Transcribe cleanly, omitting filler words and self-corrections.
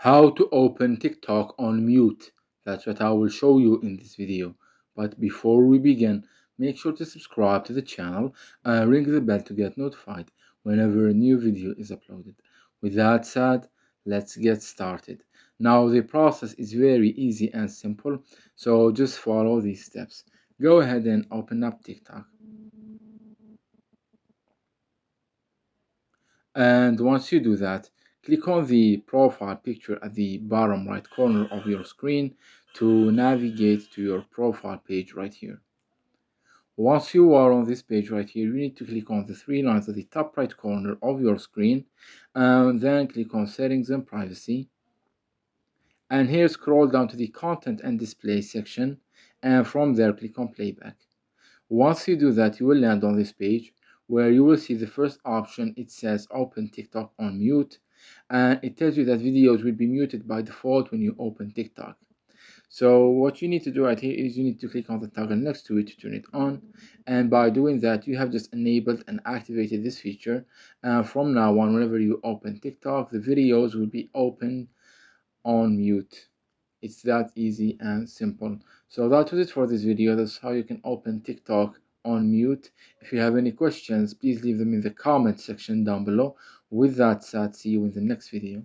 How to open TikTok on mute. That's what I will show you in this video. But before we begin, make sure to subscribe to the channel and ring the bell to get notified whenever a new video is uploaded. With that said, let's get started. Now the process is very easy and simple, so just follow these steps. Go ahead and open up TikTok. And once you do that, click on the profile picture at the bottom right corner of your screen to navigate to your profile page right here. Once you are on this page right here, you need to click on the three lines at the top right corner of your screen and then click on settings and privacy. And here scroll down to the content and display section, and from there click on playback. Once you do that, you will land on this page where you will see the first option. It says open TikTok on mute, and it tells you that videos will be muted by default when you open TikTok. So what you need to do right here is you need to click on the toggle next to it to turn it on, and by doing that you have just enabled and activated this feature. From now on, whenever you open TikTok, the videos will be open on mute. It's that easy and simple. So that was it for this video. That's how you can open TikTok on mute. If you have any questions, please leave them in the comment section down below. With that said, see you in the next video.